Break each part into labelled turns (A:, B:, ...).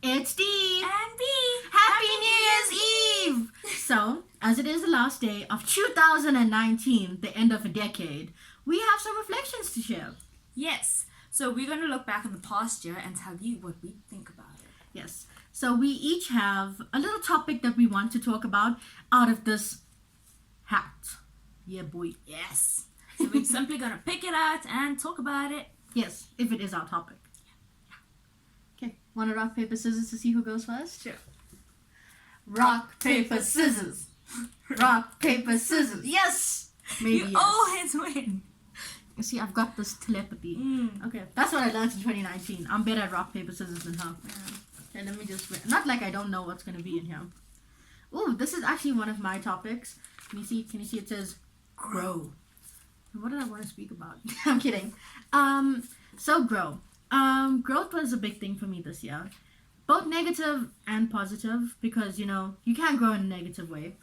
A: It's Dee
B: and Bee.
A: Happy New Year's Eve! So, as it is the last day of 2019, the end of a decade, we have some reflections to share.
B: Yes. So we're going to look back on the past year and tell you what we think about it.
A: Yes. So we each have a little topic that we want to talk about out of this hat. Yeah, boy.
B: Yes. So we're simply going to pick it out and talk about it.
A: Yes, if it is our topic. Okay, want to rock, paper, scissors to see who goes first?
B: Sure.
A: Rock, paper, scissors. Rock, paper, scissors. Yes! Maybe
B: You
A: yes.
B: always win.
A: You see, I've got this telepathy. Okay, that's what I learned in 2019. I'm better at rock, paper, scissors than her. Okay, let me just... Not like I don't know what's going to be in here. Oh, this is actually one of my topics. Can you see it says grow. What did I want to speak about? I'm kidding. So grow. Growth was a big thing for me this year. Both negative and positive because, you can't grow in a negative way.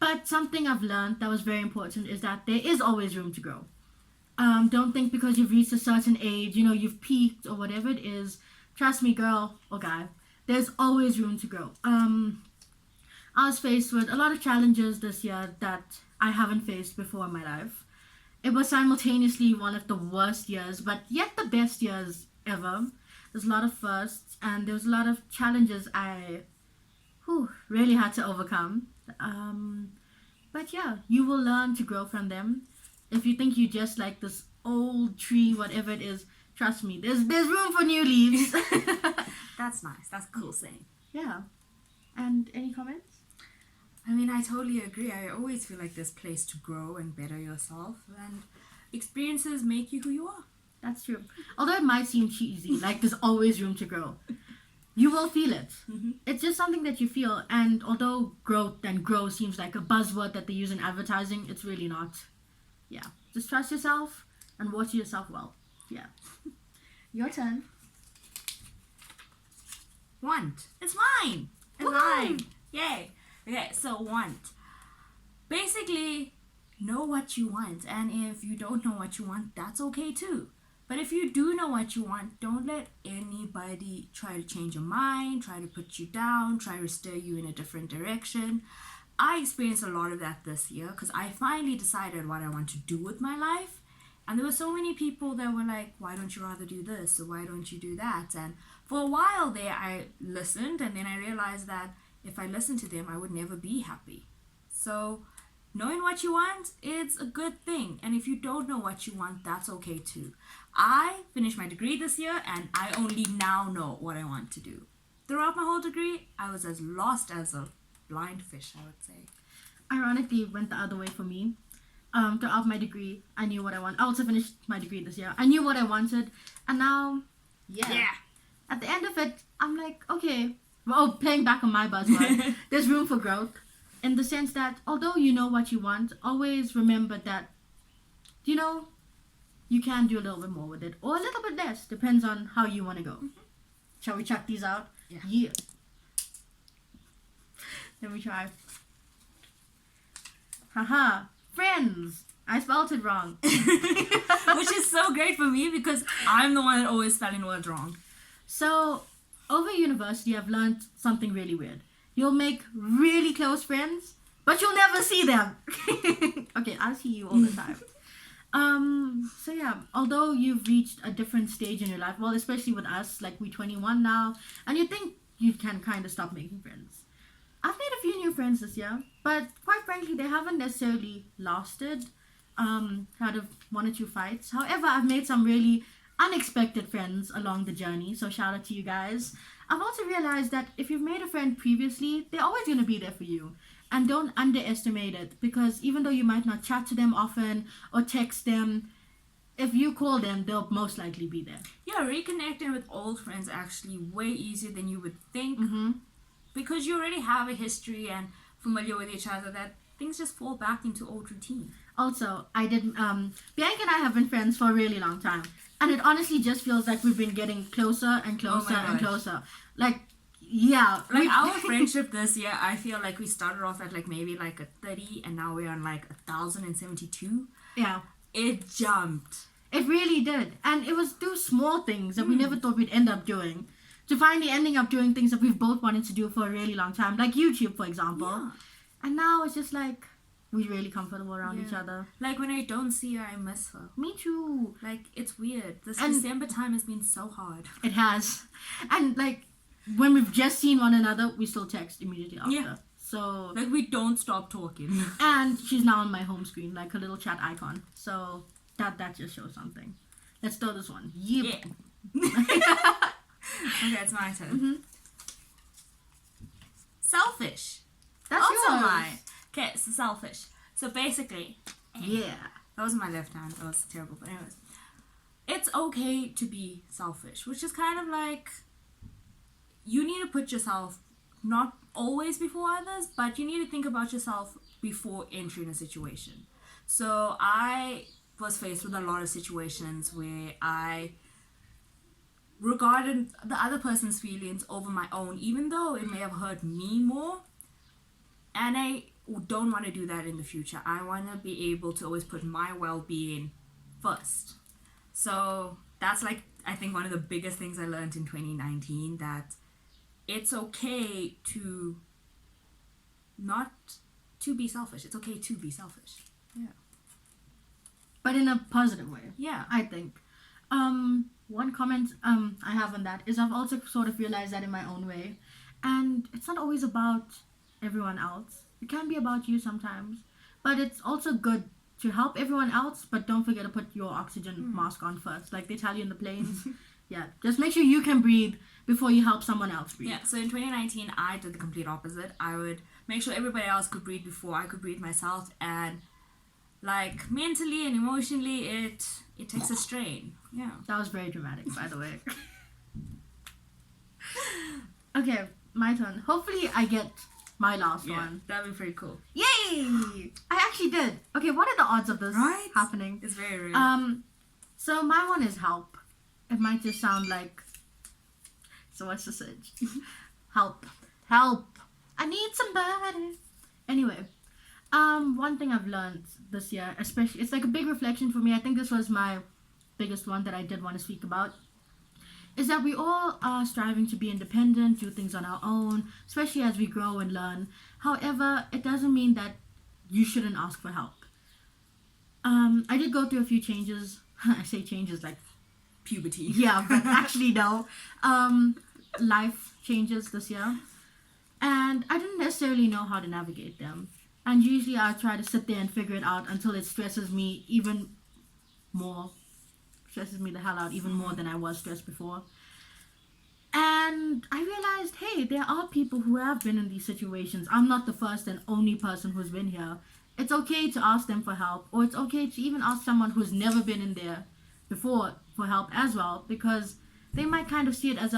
A: But something I've learned that was very important is that there is always room to grow. Don't think because you've reached a certain age, you've peaked or whatever it is. Trust me, girl or guy, there's always room to grow. I was faced with a lot of challenges this year that I haven't faced before in my life. It was simultaneously one of the worst years, but yet the best years ever. There's a lot of firsts, and there was a lot of challenges I really had to overcome. But yeah, you will learn to grow from them. If you think you're just like this old tree, whatever it is, trust me, there's room for new leaves.
B: That's nice. That's a cool saying.
A: Yeah. And any comments?
B: I mean, I totally agree. I always feel like there's place to grow and better yourself, and experiences make you who you are.
A: That's true. Although it might seem cheesy, like there's always room to grow. You will feel it.
B: Mm-hmm.
A: It's just something that you feel, and although growth and grow seems like a buzzword that they use in advertising, it's really not. Yeah. Just trust yourself and watch yourself well. Yeah. Your turn.
B: Want. It's mine. It's
A: Woo!
B: mine. Yay. Okay, so want. Basically, know what you want. And if you don't know what you want, that's okay too. But if you do know what you want, don't let anybody try to change your mind, try to put you down, try to steer you in a different direction. I experienced a lot of that this year because I finally decided what I want to do with my life. And there were so many people that were like, why don't you rather do this? Or why don't you do that? And for a while there, I listened, and then I realized that if I listened to them, I would never be happy. So knowing what you want, it's a good thing. And if you don't know what you want, that's okay too. I finished my degree this year, and I only now know what I want to do. Throughout my whole degree, I was as lost as a blind fish, I would say.
A: Ironically, it went the other way for me. Throughout my degree, I knew what I wanted. I also finished my degree this year. I knew what I wanted, and now, yeah. At the end of it, I'm like, okay. Well, playing back on my buzzword, there's room for growth in the sense that although you know what you want, always remember that, you can do a little bit more with it or a little bit less. Depends on how you want to go. Mm-hmm. Shall we check these out? Yeah. Let me try. Haha. Friends. I spelled it wrong.
B: Which is so great for me because I'm the one that always spelling words wrong.
A: So, over university, I've learned something really weird. You'll make really close friends, but you'll never see them. Okay, I'll see you all the time. So yeah, although you've reached a different stage in your life, well, especially with us, like we're 21 now, and you think you can kind of stop making friends. I've made a few new friends this year, but quite frankly, they haven't necessarily lasted. Out of one or two fights. However, I've made some really unexpected friends along the journey, so shout out to you guys. I've also realized that if you've made a friend previously, they're always going to be there for you. And don't underestimate it, because even though you might not chat to them often or text them, if you call them, they'll most likely be there.
B: Yeah, reconnecting with old friends actually way easier than you would think.
A: Mm-hmm.
B: Because you already have a history and familiar with each other, that things just fall back into old routine.
A: Also, Bianca and I have been friends for a really long time. And it honestly just feels like we've been getting closer and closer and closer. Like, yeah.
B: Like our friendship this year, I feel like we started off at maybe a 30 and now we're on 1,072.
A: Yeah.
B: It jumped.
A: It really did. And it was through small things that we never thought we'd end up doing to finally ending up doing things that we've both wanted to do for a really long time, like YouTube, for example.
B: Yeah.
A: And now it's just like we're really comfortable around each other.
B: Like when I don't see her, I miss her.
A: Me too.
B: Like it's weird. This December time has been so hard.
A: It has. And like when we've just seen one another, we still text immediately after.
B: Yeah.
A: So
B: like we don't stop talking.
A: And she's now on my home screen, like a little chat icon. So that just shows something. Let's throw this one. Yep.
B: Yeah. Okay, it's my turn.
A: Mm-hmm.
B: Selfish.
A: That's
B: also
A: yours.
B: mine. Okay, so selfish. So basically,
A: Yeah.
B: that was my left hand. That was terrible. But anyways, it's okay to be selfish, which is kind of like you need to put yourself not always before others, but you need to think about yourself before entering a situation. So I was faced with a lot of situations where I regarded the other person's feelings over my own, even though it may have hurt me more. And I don't want to do that in the future. I want to be able to always put my well-being first. So that's like, I think one of the biggest things I learned in 2019, that it's okay to not to be selfish. It's okay to be selfish. Yeah.
A: But in a positive way.
B: Yeah.
A: I think. One comment I have on that is I've also sort of realized that in my own way. And it's not always about everyone else. It can be about you sometimes. But it's also good to help everyone else, but don't forget to put your oxygen mask on first. Like they tell you in the planes. Yeah. Just make sure you can breathe before you help someone else breathe.
B: Yeah, so in 2019, I did the complete opposite. I would make sure everybody else could breathe before I could breathe myself. And like mentally and emotionally, it takes a strain. Yeah.
A: That was very dramatic, by the way. Okay, my turn. Hopefully I get my last one.
B: That'd be pretty cool.
A: Yay! I actually did. Okay, what are the odds of this happening?
B: It's very rare.
A: So my one is help. It might just sound like, so what's the switch? Help. I need somebody. Anyway, one thing I've learned this year, especially, it's like a big reflection for me. I think this was my biggest one that I did want to speak about, is that we all are striving to be independent, do things on our own, especially as we grow and learn. However, it doesn't mean that you shouldn't ask for help. I did go through a few changes. I say changes like
B: puberty.
A: Yeah, but actually no. Life changes this year. And I didn't necessarily know how to navigate them. And usually I try to sit there and figure it out until it stresses me even more. Stresses me the hell out even more than I was stressed before. And I realized, hey, there are people who have been in these situations. I'm not the first and only person who's been here. It's okay to ask them for help. Or it's okay to even ask someone who's never been in there before for help as well. Because they might kind of see it as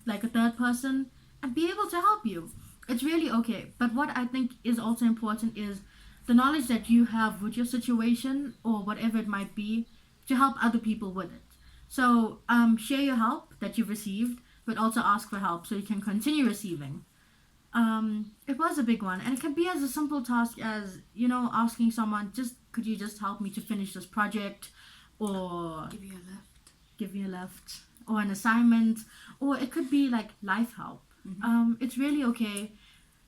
A: like a third person and be able to help you. It's really okay. But what I think is also important is the knowledge that you have with your situation or whatever it might be to help other people with it. So share your help that you've received, but also ask for help so you can continue receiving. It was a big one, and it can be as a simple task as, asking someone, could you just help me to finish this project, or give me a lift, or an assignment, or it could be like life help. It's really okay.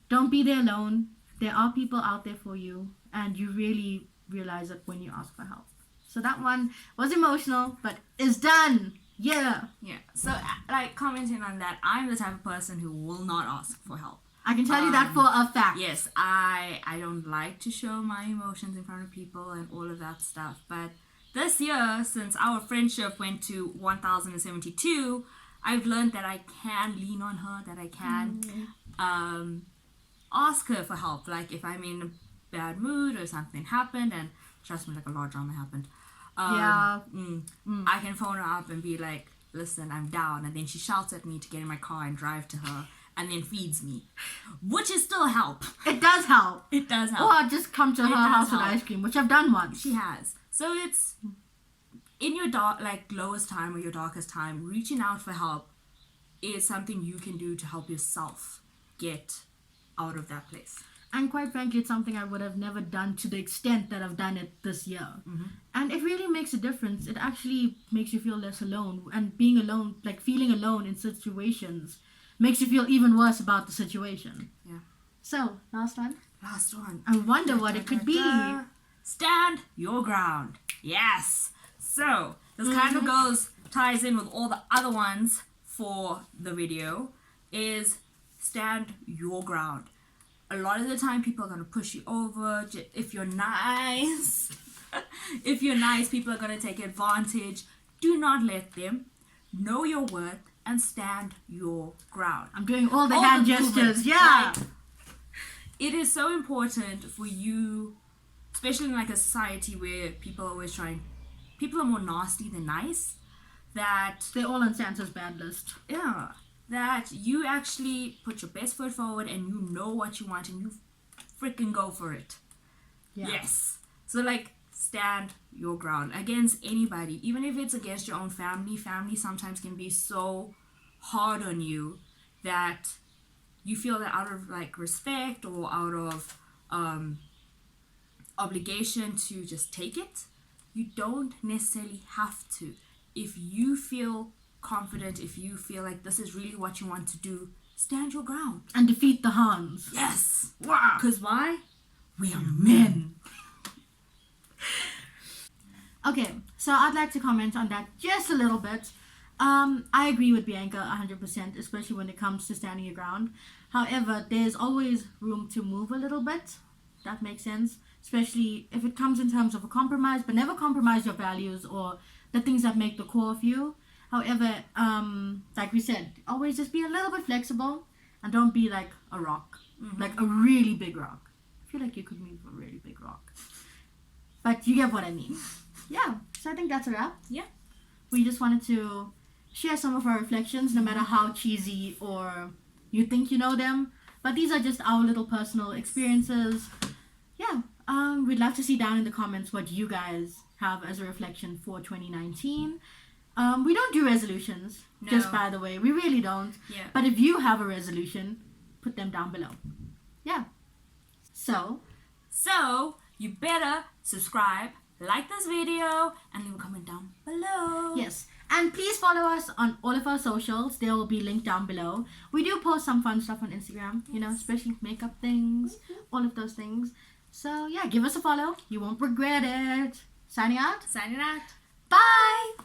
A: Don't be there alone. There are people out there for you, and you really realize it when you ask for help. So that one was emotional, but it's done. Yeah.
B: So like commenting on that, I'm the type of person who will not ask for help.
A: I can tell you that for a fact.
B: Yes, I don't like to show my emotions in front of people and all of that stuff. But this year, since our friendship went to 1072, I've learned that I can lean on her, that I can ask her for help. Like if I'm in a bad mood or something happened, and trust me, like a lot of drama happened. I can phone her up and be like, listen, I'm down. And then she shouts at me to get in my car and drive to her, and then feeds me, which is still help.
A: It does help.
B: It does help.
A: Or I'll just come to her house with ice cream, which I've done once.
B: She has. So it's in your lowest time or your darkest time, reaching out for help is something you can do to help yourself get out of that place.
A: And quite frankly, it's something I would have never done to the extent that I've done it this year. And it really makes a difference. It actually makes you feel less alone. And being alone, like feeling alone in situations, makes you feel even worse about the situation.
B: Yeah.
A: So, last one.
B: Last one.
A: I wonder what it could be.
B: Stand your ground. Yes. So, this kind of ties in with all the other ones for the video, is stand your ground. A lot of the time people are going to push you over. If you're nice, people are going to take advantage. Do not let them. Know your worth and stand your ground.
A: I'm doing all the hand gestures. Yeah.
B: Like, it is so important for you, especially in like a society where people are more nasty than nice, that
A: they're all on Santa's bad list.
B: Yeah. That you actually put your best foot forward and you know what you want and you freaking go for it. Yeah. Yes. So like, stand your ground against anybody, even if it's against your own family. Family sometimes can be so hard on you that you feel that out of like respect or out of obligation to just take it. You don't necessarily have to. If you feel confident, if you feel like this is really what you want to do, stand your ground
A: and defeat the Hans.
B: Yes. Wow. Because why? We are men.
A: Okay, so I'd like to comment on that just a little bit. I agree with Bianca 100%, especially when it comes to standing your ground. However, there's always room to move a little bit. That makes sense, especially if it comes in terms of a compromise, but never compromise your values or the things that make the core of you. However, like we said, always just be a little bit flexible and don't be like a rock, like a really big rock. I feel like you could move a really big rock, but you get what I mean. Yeah, so I think that's a wrap.
B: Yeah.
A: We just wanted to share some of our reflections, no matter how cheesy or you think you know them, but these are just our little personal experiences. Yeah, we'd love to see down in the comments what you guys have as a reflection for 2019. We don't do resolutions, just by the way. We really don't.
B: Yeah.
A: But if you have a resolution, put them down below. Yeah. So
B: you better subscribe, like this video, and leave a comment down below.
A: Yes. And please follow us on all of our socials. They will be linked down below. We do post some fun stuff on Instagram, you know, especially makeup things, all of those things. So yeah, give us a follow. You won't regret it. Signing out.
B: Signing out.
A: Bye.